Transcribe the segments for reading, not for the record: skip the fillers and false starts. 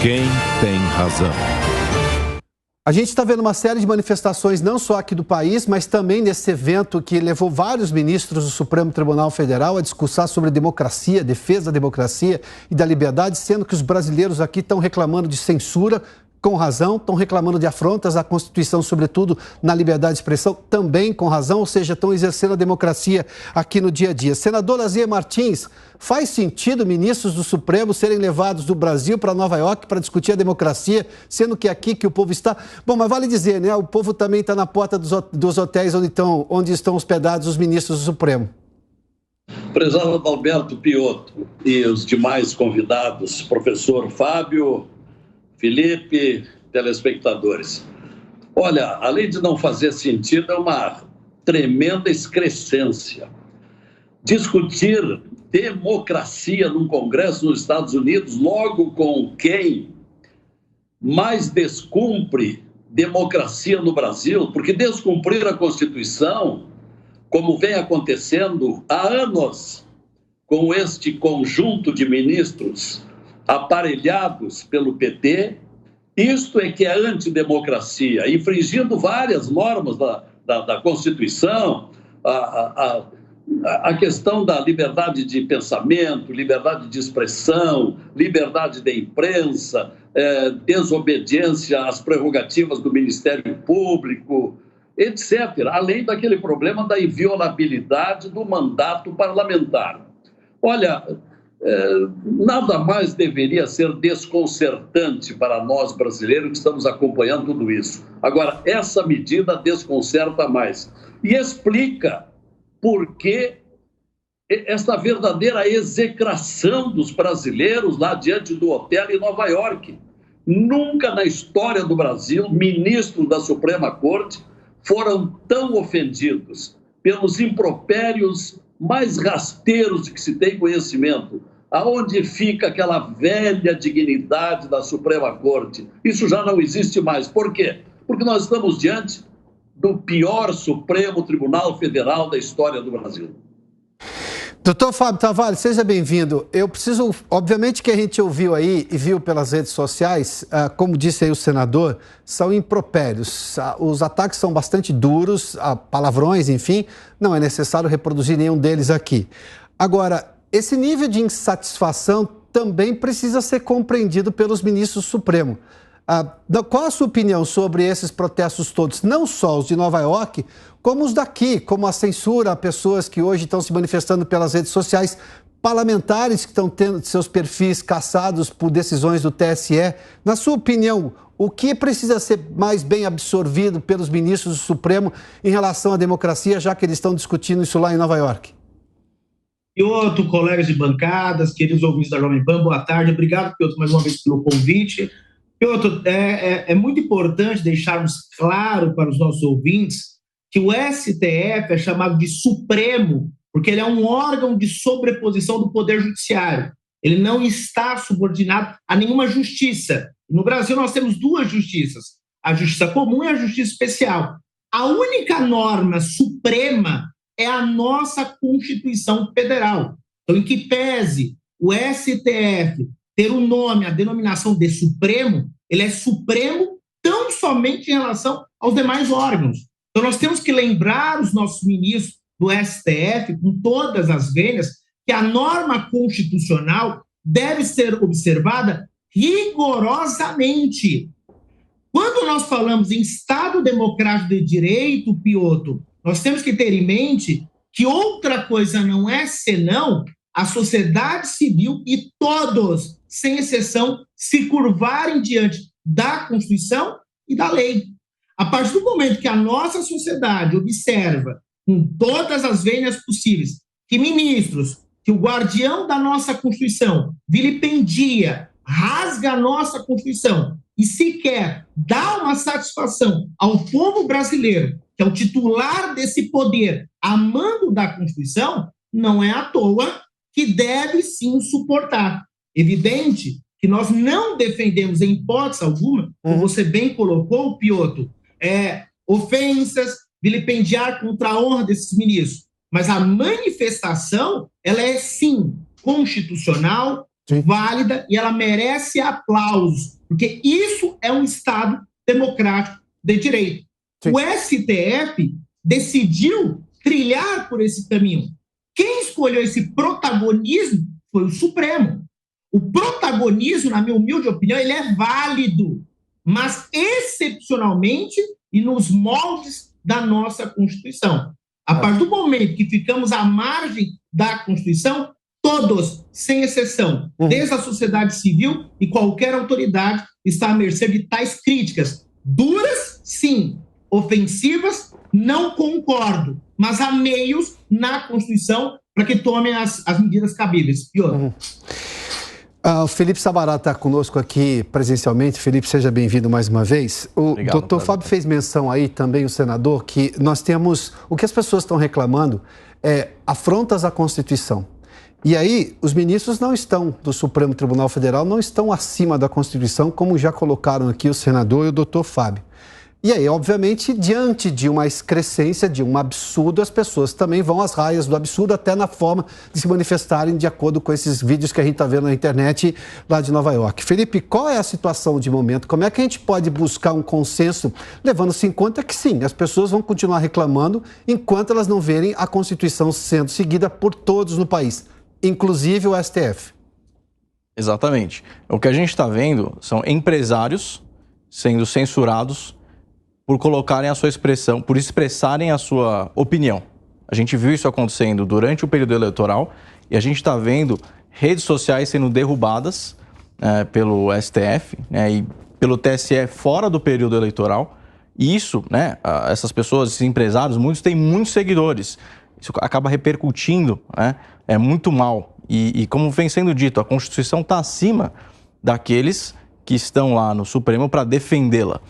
Quem tem razão? A gente está vendo uma série de manifestações, não só aqui do país, mas também nesse evento que levou vários ministros do Supremo Tribunal Federal a discursar sobre democracia, defesa da democracia e da liberdade, sendo que os brasileiros aqui estão reclamando de censura, com razão, estão reclamando de afrontas à Constituição, sobretudo na liberdade de expressão, também com razão, ou seja, estão exercendo a democracia aqui no dia a dia. Senador Azier Martins, faz sentido ministros do Supremo serem levados do Brasil para Nova York para discutir a democracia, sendo que é aqui que o povo está... Bom, mas vale dizer, né? O povo também está na porta dos hotéis onde estão hospedados os ministros do Supremo. Prezado Alberto Piotto e os demais convidados, professor Fábio, Felipe, telespectadores. Olha, além de não fazer sentido, é uma tremenda excrescência. Discutir democracia num Congresso nos Estados Unidos, logo com quem mais descumpre democracia no Brasil, porque descumprir a Constituição, como vem acontecendo há anos com este conjunto de ministros aparelhados pelo PT, isto é que é antidemocracia, infringindo várias normas da Constituição, a questão da liberdade de pensamento, liberdade de expressão, liberdade da imprensa, desobediência às prerrogativas do Ministério Público, etc., além daquele problema da inviolabilidade do mandato parlamentar. Olha, nada mais deveria ser desconcertante para nós brasileiros que estamos acompanhando tudo isso. Agora, essa medida desconcerta mais e explica por que essa verdadeira execração dos brasileiros lá diante do hotel em Nova York. Nunca na história do Brasil, ministros da Suprema Corte foram tão ofendidos pelos impropérios mais rasteiros de que se tem conhecimento. Aonde fica aquela velha dignidade da Suprema Corte? Isso já não existe mais. Por quê? Porque nós estamos diante do pior Supremo Tribunal Federal da história do Brasil. Doutor Fábio Tavares, seja bem-vindo. Eu preciso, obviamente que a gente ouviu aí e viu pelas redes sociais, como disse aí o senador, são impropérios. Os ataques são bastante duros, palavrões, enfim, não é necessário reproduzir nenhum deles aqui. Agora, esse nível de insatisfação também precisa ser compreendido pelos ministros do Supremo. Qual a sua opinião sobre esses protestos todos, não só os de Nova York, como os daqui, como a censura a pessoas que hoje estão se manifestando pelas redes sociais, parlamentares que estão tendo seus perfis caçados por decisões do TSE? Na sua opinião, o que precisa ser mais bem absorvido pelos ministros do Supremo em relação à democracia, já que eles estão discutindo isso lá em Nova York? Piotto, colegas de bancadas, queridos ouvintes da Jovem Pan, boa tarde. Obrigado, Piotto, mais uma vez pelo convite. Piotto, é muito importante deixarmos claro para os nossos ouvintes que o STF é chamado de Supremo porque ele é um órgão de sobreposição do Poder Judiciário. Ele não está subordinado a nenhuma justiça. No Brasil, nós temos duas justiças, a Justiça Comum e a Justiça Especial. A única norma suprema é a nossa Constituição Federal. Então, em que pese o STF ter o nome, a denominação de Supremo, ele é Supremo tão somente em relação aos demais órgãos. Então, nós temos que lembrar os nossos ministros do STF, com todas as vênias, que a norma constitucional deve ser observada rigorosamente. Quando nós falamos em Estado Democrático de Direito, Piotto, nós temos que ter em mente que outra coisa não é senão a sociedade civil e todos, sem exceção, se curvarem diante da Constituição e da lei. A partir do momento que a nossa sociedade observa, com todas as vênias possíveis, que ministros, que o guardião da nossa Constituição vilipendia, rasga a nossa Constituição e sequer dá uma satisfação ao povo brasileiro, que é o titular desse poder, a mando da Constituição, não é à toa que deve sim suportar. Evidente que nós não defendemos em hipótese alguma, como você bem colocou, Piotto, ofensas, vilipendiar contra a honra desses ministros. Mas a manifestação, ela é sim constitucional, válida e ela merece aplausos, porque isso é um Estado democrático de direito. Sim. O STF decidiu trilhar por esse caminho. Quem escolheu esse protagonismo foi o Supremo. O protagonismo, na minha humilde opinião, ele é válido, mas excepcionalmente e nos moldes da nossa Constituição. A partir do momento que ficamos à margem da Constituição, todos, sem exceção, desde a sociedade civil e qualquer autoridade, está à mercê de tais críticas. Duras, sim. Ofensivas, não concordo. Mas há meios na Constituição para que tomem as medidas cabíveis. O Felipe Sabará está conosco aqui presencialmente. Felipe, seja bem-vindo mais uma vez. O doutor Fábio fez menção aí, também o senador, que nós temos... O que as pessoas estão reclamando é afrontas à Constituição. E aí, os ministros não estão, do Supremo Tribunal Federal, não estão acima da Constituição, como já colocaram aqui o senador e o doutor Fábio. E aí, obviamente, diante de uma excrescência, de um absurdo, as pessoas também vão às raias do absurdo, até na forma de se manifestarem de acordo com esses vídeos que a gente está vendo na internet lá de Nova York. Felipe, qual é a situação de momento? Como é que a gente pode buscar um consenso, levando-se em conta que sim, as pessoas vão continuar reclamando enquanto elas não verem a Constituição sendo seguida por todos no país, inclusive o STF? Exatamente. O que a gente está vendo são empresários sendo censurados por colocarem a sua expressão, por expressarem a sua opinião. A gente viu isso acontecendo durante o período eleitoral e a gente está vendo redes sociais sendo derrubadas pelo STF, e pelo TSE fora do período eleitoral. E isso, essas pessoas, esses empresários, muitos têm muitos seguidores. Isso acaba repercutindo, é muito mal. E como vem sendo dito, a Constituição está acima daqueles que estão lá no Supremo para defendê-la.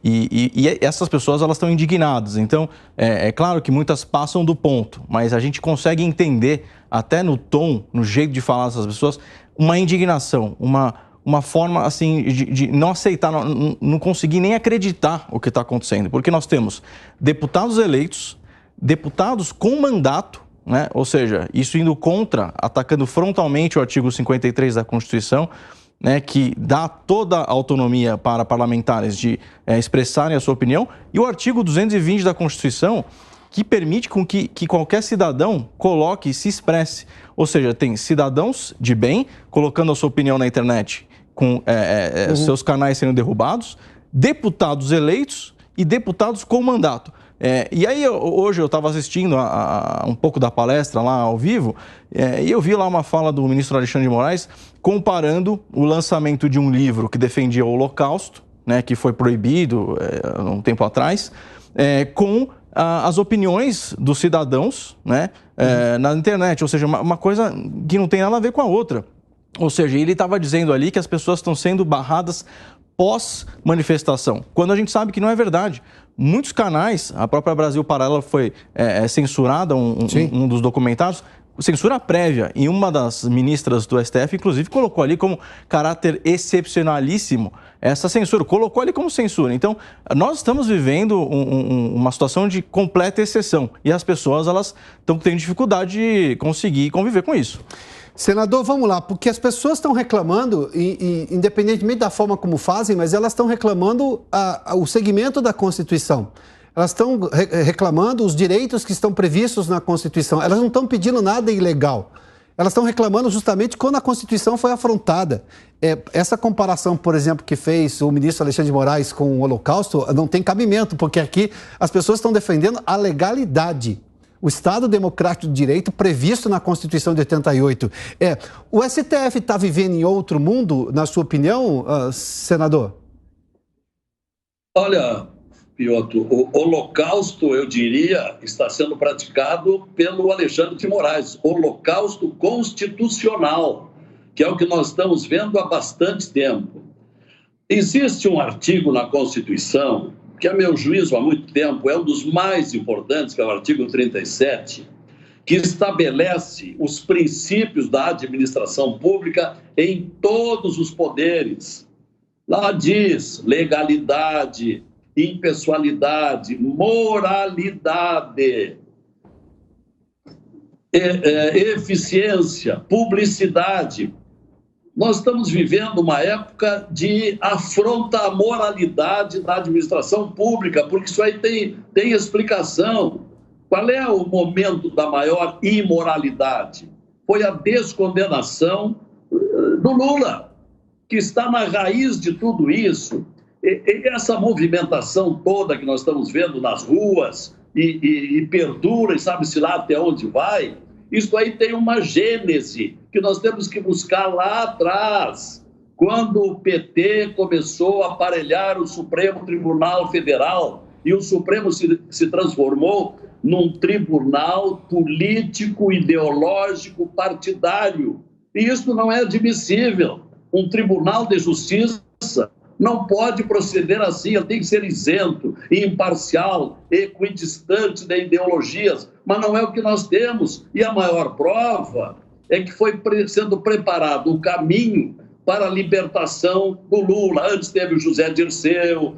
E essas pessoas, elas estão indignadas. Então, é claro que muitas passam do ponto, mas a gente consegue entender, até no tom, no jeito de falar dessas pessoas, uma indignação, uma forma, assim, de não aceitar, não conseguir nem acreditar o que está acontecendo. Porque nós temos deputados eleitos, deputados com mandato, ou seja, isso indo contra, atacando frontalmente o artigo 53 da Constituição, que dá toda a autonomia para parlamentares de expressarem a sua opinião, e o artigo 220 da Constituição, que permite com que qualquer cidadão coloque e se expresse. Ou seja, tem cidadãos de bem colocando a sua opinião na internet, com seus canais sendo derrubados, deputados eleitos e deputados com mandato. E aí, hoje eu estava assistindo a um pouco da palestra lá ao vivo, e eu vi lá uma fala do ministro Alexandre de Moraes comparando o lançamento de um livro que defendia o Holocausto, que foi proibido há um tempo atrás, com as opiniões dos cidadãos na internet. Ou seja, uma coisa que não tem nada a ver com a outra. Ou seja, ele estava dizendo ali que as pessoas estão sendo barradas pós-manifestação, quando a gente sabe que não é verdade. Muitos canais, a própria Brasil Paralelo foi censurada, um dos documentários, censura prévia, e uma das ministras do STF, inclusive, colocou ali como caráter excepcionalíssimo essa censura, colocou ali como censura. Então, nós estamos vivendo uma situação de completa exceção, e as pessoas, elas estão tendo dificuldade de conseguir conviver com isso. Senador, vamos lá, porque as pessoas estão reclamando, independentemente da forma como fazem, mas elas estão reclamando o segmento da Constituição. Elas estão reclamando os direitos que estão previstos na Constituição. Elas não estão pedindo nada ilegal. Elas estão reclamando justamente quando a Constituição foi afrontada. Essa comparação, por exemplo, que fez o ministro Alexandre de Moraes com o Holocausto não tem cabimento, porque aqui as pessoas estão defendendo a legalidade. O Estado Democrático de Direito previsto na Constituição de 88. O STF está vivendo em outro mundo, na sua opinião, senador? Olha, Piotr, o Holocausto, eu diria, está sendo praticado pelo Alexandre de Moraes. Holocausto constitucional, que é o que nós estamos vendo há bastante tempo. Existe um artigo na Constituição que, a meu juízo, há muito tempo, é um dos mais importantes, que é o artigo 37, que estabelece os princípios da administração pública em todos os poderes. Lá diz legalidade, impessoalidade, moralidade, eficiência, publicidade. nós estamos vivendo uma época de afronta à moralidade da administração pública, porque isso aí tem explicação. Qual é o momento da maior imoralidade? Foi a descondenação do Lula, que está na raiz de tudo isso. E essa movimentação toda que nós estamos vendo nas ruas e perdura, e sabe-se lá até onde vai, isso aí tem uma gênese que nós temos que buscar lá atrás, quando o PT começou a aparelhar o Supremo Tribunal Federal e o Supremo se transformou num tribunal político, ideológico, partidário. E isso não é admissível. Um tribunal de justiça não pode proceder assim, ele tem que ser isento, imparcial, equidistante de ideologias, mas não é o que nós temos. E a maior prova é que foi sendo preparado o caminho para a libertação do Lula. Antes teve o José Dirceu,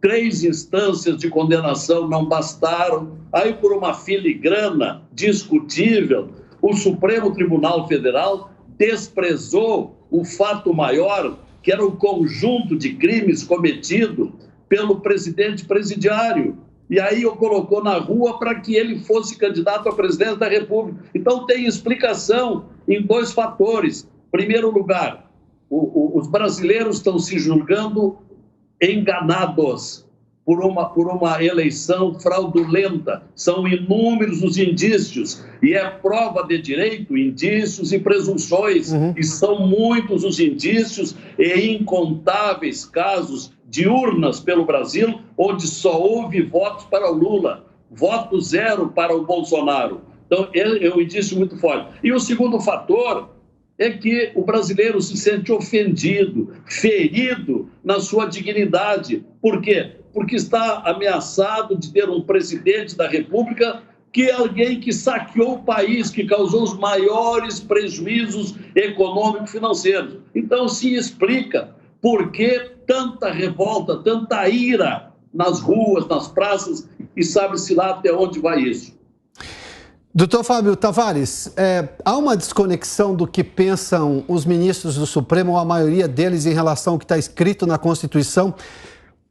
3 instâncias de condenação não bastaram, aí por uma filigrana discutível, o Supremo Tribunal Federal desprezou o fato maior, que era o conjunto de crimes cometido pelo presidente presidiário. E aí o colocou na rua para que ele fosse candidato à presidência da República. Então tem explicação em 2 fatores. Em primeiro lugar, os brasileiros estão se julgando enganados por uma eleição fraudulenta. São inúmeros os indícios, e é prova de direito, indícios e presunções, e são muitos os indícios e incontáveis casos de urnas pelo Brasil, onde só houve votos para o Lula, voto 0 para o Bolsonaro. Então, é um indício muito forte. E o segundo fator é que o brasileiro se sente ofendido, ferido na sua dignidade. Por quê? Porque está ameaçado de ter um presidente da República que é alguém que saqueou o país, que causou os maiores prejuízos econômicos e financeiros. Então se explica por que tanta revolta, tanta ira nas ruas, nas praças, e sabe-se lá até onde vai isso. Doutor Fábio Tavares, há uma desconexão do que pensam os ministros do Supremo, ou a maioria deles, em relação ao que está escrito na Constituição,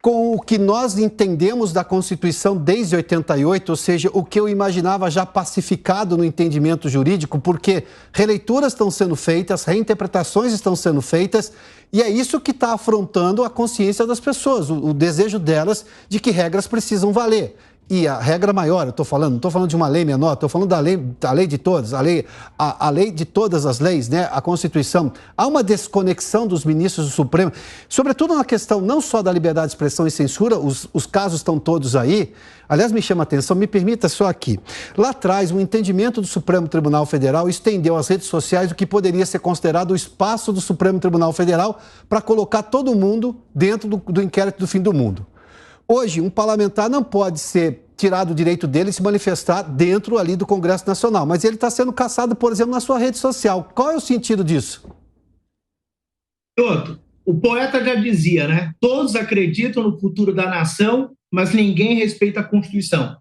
com o que nós entendemos da Constituição desde 88, ou seja, o que eu imaginava já pacificado no entendimento jurídico, porque releituras estão sendo feitas, reinterpretações estão sendo feitas, e é isso que está afrontando a consciência das pessoas, o desejo delas de que regras precisam valer. E a regra maior, não estou falando de uma lei menor, estou falando da lei de todas, a lei de todas as leis, né? A Constituição. Há uma desconexão dos ministros do Supremo, sobretudo na questão não só da liberdade de expressão e censura, os casos estão todos aí. Aliás, me chama a atenção, me permita só aqui. Lá atrás, o entendimento do Supremo Tribunal Federal estendeu às redes sociais o que poderia ser considerado o espaço do Supremo Tribunal Federal para colocar todo mundo dentro do inquérito do fim do mundo. Hoje, um parlamentar não pode ser tirado o direito dele de se manifestar dentro ali do Congresso Nacional, mas ele está sendo caçado, por exemplo, na sua rede social. Qual é o sentido disso? Outro, o poeta já dizia, né? Todos acreditam no futuro da nação, mas ninguém respeita a Constituição.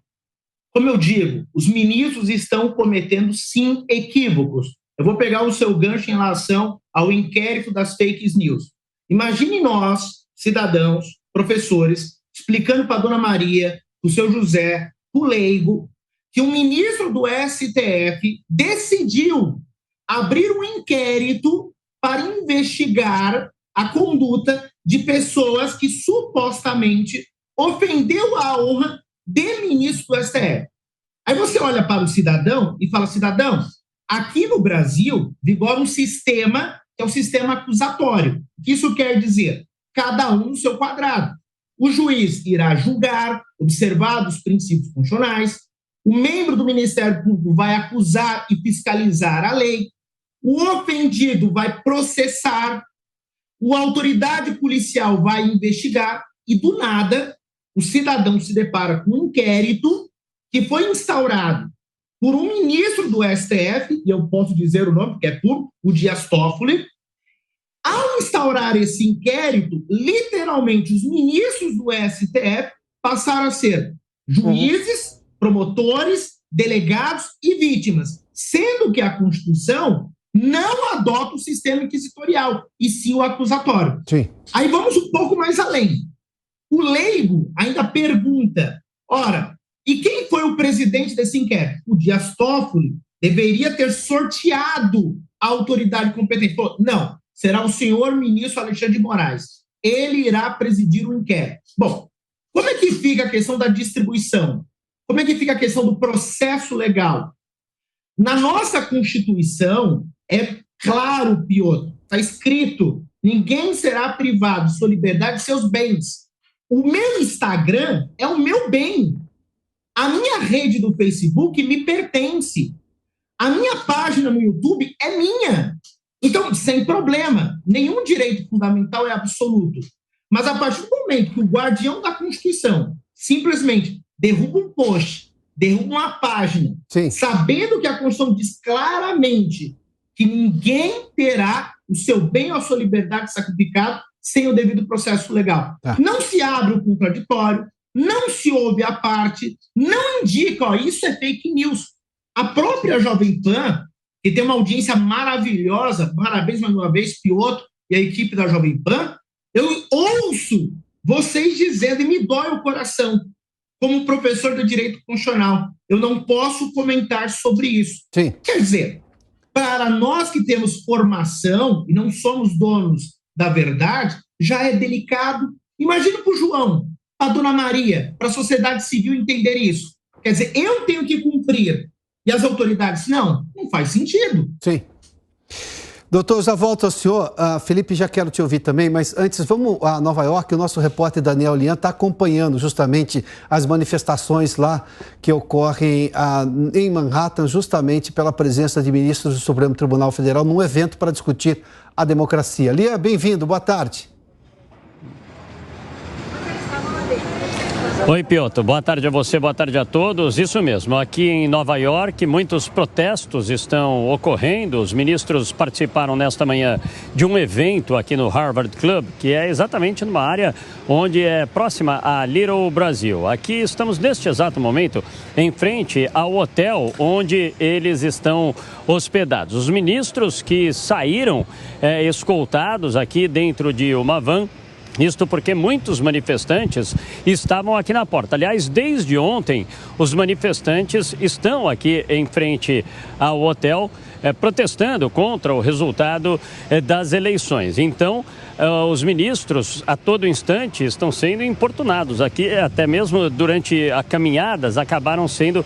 Como eu digo, os ministros estão cometendo, sim, equívocos. Eu vou pegar o seu gancho em relação ao inquérito das fake news. Imagine nós, cidadãos, professores, explicando para a dona Maria, para o seu José, para o leigo, que um ministro do STF decidiu abrir um inquérito para investigar a conduta de pessoas que supostamente ofendeu a honra de ministro do STF. Aí você olha para o cidadão e fala, cidadão, aqui no Brasil vigora um sistema que é o sistema acusatório. O que isso quer dizer? Cada um no seu quadrado. O juiz irá julgar, observados os princípios funcionais, o membro do Ministério Público vai acusar e fiscalizar a lei, o ofendido vai processar, a autoridade policial vai investigar e, do nada, o cidadão se depara com um inquérito que foi instaurado por um ministro do STF, e eu posso dizer o nome porque é público, o Dias Toffoli. Ao instaurar esse inquérito, literalmente os ministros do STF passaram a ser juízes, promotores, delegados e vítimas, sendo que a Constituição não adota o sistema inquisitorial, e sim o acusatório. Sim. Aí vamos um pouco mais além. O leigo ainda pergunta, ora, e quem foi o presidente desse inquérito? O Dias Toffoli deveria ter sorteado a autoridade competente. Falou, não, será o senhor ministro Alexandre de Moraes. Ele irá presidir o inquérito. Bom, como é que fica a questão da distribuição? Como é que fica a questão do processo legal? Na nossa Constituição, é claro, Piotr, está escrito, ninguém será privado de sua liberdade e seus bens. O meu Instagram é o meu bem. A minha rede do Facebook me pertence. A minha página no YouTube é minha. Então, sem problema, nenhum direito fundamental é absoluto. Mas a partir do momento que o guardião da Constituição simplesmente derruba um post, derruba uma página, sim, sabendo que a Constituição diz claramente que ninguém terá o seu bem ou a sua liberdade sacrificado sem o devido processo legal. Não se abre o contraditório, não se ouve a parte, não indica, ó, isso é fake news. A própria Jovem Pan, que tem uma audiência maravilhosa, parabéns mais uma vez, Piotr e a equipe da Jovem Pan, eu ouço vocês dizendo, e me dói o coração, como professor de direito constitucional, eu não posso comentar sobre isso. Sim. Quer dizer, para nós que temos formação e não somos donos da verdade, já é delicado. Imagina para o João, para a Dona Maria, para a sociedade civil entender isso. Quer dizer, eu tenho que cumprir e as autoridades não faz sentido. Sim. Doutor, já volto ao senhor. Felipe, já quero te ouvir também, mas antes vamos a Nova York. O nosso repórter Daniel Lian está acompanhando justamente as manifestações lá que ocorrem em Manhattan, justamente pela presença de ministros do Supremo Tribunal Federal num evento para discutir a democracia. Lian, bem-vindo, boa tarde. Oi, Piotr. Boa tarde a você, boa tarde a todos. Isso mesmo, aqui em Nova York, muitos protestos estão ocorrendo. Os ministros participaram nesta manhã de um evento aqui no Harvard Club, que é exatamente numa área onde é próxima a Little Brasil. Aqui estamos, neste exato momento, em frente ao hotel onde eles estão hospedados. Os ministros que saíram escoltados aqui dentro de uma van. Isto porque muitos manifestantes estavam aqui na porta. Aliás, desde ontem, os manifestantes estão aqui em frente ao hotel protestando contra o resultado das eleições. Então, os ministros, a todo instante, estão sendo importunados. Aqui, até mesmo durante as caminhadas, acabaram sendo,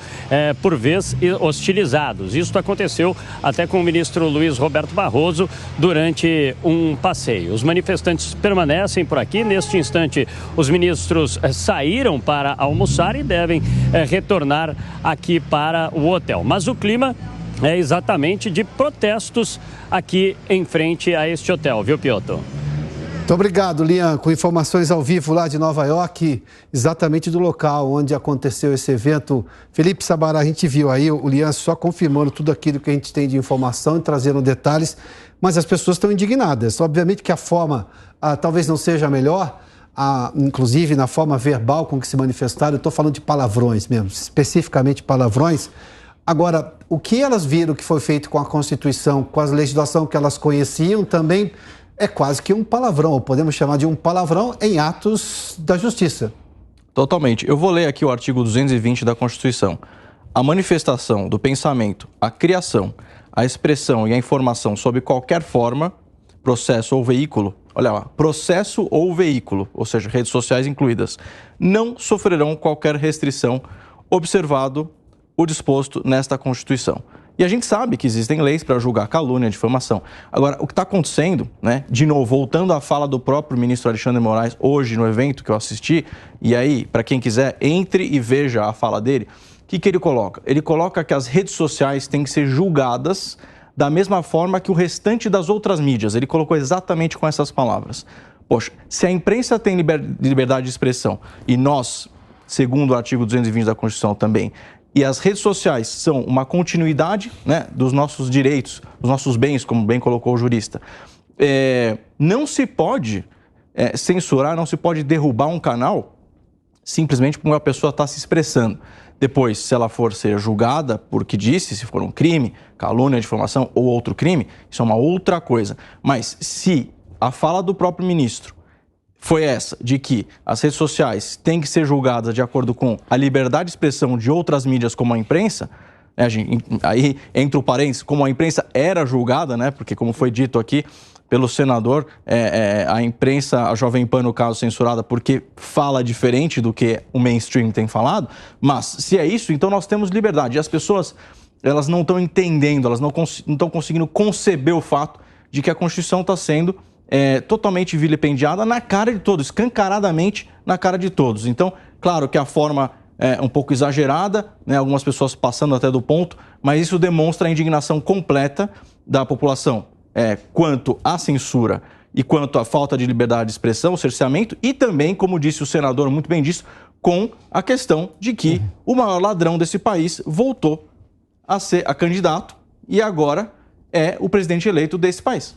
por vez, hostilizados. Isso aconteceu até com o ministro Luiz Roberto Barroso durante um passeio. Os manifestantes permanecem por aqui. Neste instante, os ministros saíram para almoçar e devem retornar aqui para o hotel. Mas o clima é exatamente de protestos aqui em frente a este hotel, viu, Piotr? Muito obrigado, Lian, com informações ao vivo lá de Nova York, exatamente do local onde aconteceu esse evento. Felipe Sabará, a gente viu aí o Lian só confirmando tudo aquilo que a gente tem de informação e trazendo detalhes, mas as pessoas estão indignadas. Obviamente que a forma talvez não seja a melhor, inclusive na forma verbal com que se manifestaram, eu estou falando de palavrões mesmo, especificamente palavrões. Agora, o que elas viram que foi feito com a Constituição, com a legislação que elas conheciam, também é quase que um palavrão, ou podemos chamar de um palavrão em atos da justiça. Totalmente. Eu vou ler aqui o artigo 220 da Constituição. A manifestação do pensamento, a criação, a expressão e a informação sob qualquer forma, processo ou veículo, olha lá, processo ou veículo, ou seja, redes sociais incluídas, não sofrerão qualquer restrição, observado o disposto nesta Constituição. E a gente sabe que existem leis para julgar calúnia, difamação. Agora, o que está acontecendo, né, de novo, voltando à fala do próprio ministro Alexandre de Moraes, hoje no evento que eu assisti, e aí, para quem quiser, entre e veja a fala dele, o que ele coloca? Ele coloca que as redes sociais têm que ser julgadas da mesma forma que o restante das outras mídias. Ele colocou exatamente com essas palavras. Poxa, se a imprensa tem liberdade de expressão, e nós, segundo o artigo 220 da Constituição também, e as redes sociais são uma continuidade, né, dos nossos direitos, dos nossos bens, como bem colocou o jurista. Não se pode censurar, não se pode derrubar um canal simplesmente porque uma pessoa está se expressando. Depois, se ela for ser julgada por que disse, se for um crime, calúnia, difamação ou outro crime, isso é uma outra coisa. Mas se a fala do próprio ministro foi essa, de que as redes sociais têm que ser julgadas de acordo com a liberdade de expressão de outras mídias como a imprensa, né, aí entre o parênteses, como a imprensa era julgada, né, porque como foi dito aqui pelo senador, a imprensa, a Jovem Pan, no caso, censurada porque fala diferente do que o mainstream tem falado, mas se é isso, então nós temos liberdade. E as pessoas, elas não estão entendendo, elas não estão conseguindo conceber o fato de que a Constituição está sendo totalmente vilipendiada na cara de todos, escancaradamente na cara de todos. Então, claro que a forma é um pouco exagerada, né, algumas pessoas passando até do ponto, mas isso demonstra a indignação completa da população quanto à censura e quanto à falta de liberdade de expressão, cerceamento, e também, como disse o senador muito bem disso, com a questão de que o maior ladrão desse país voltou a ser candidato e agora é o presidente eleito desse país.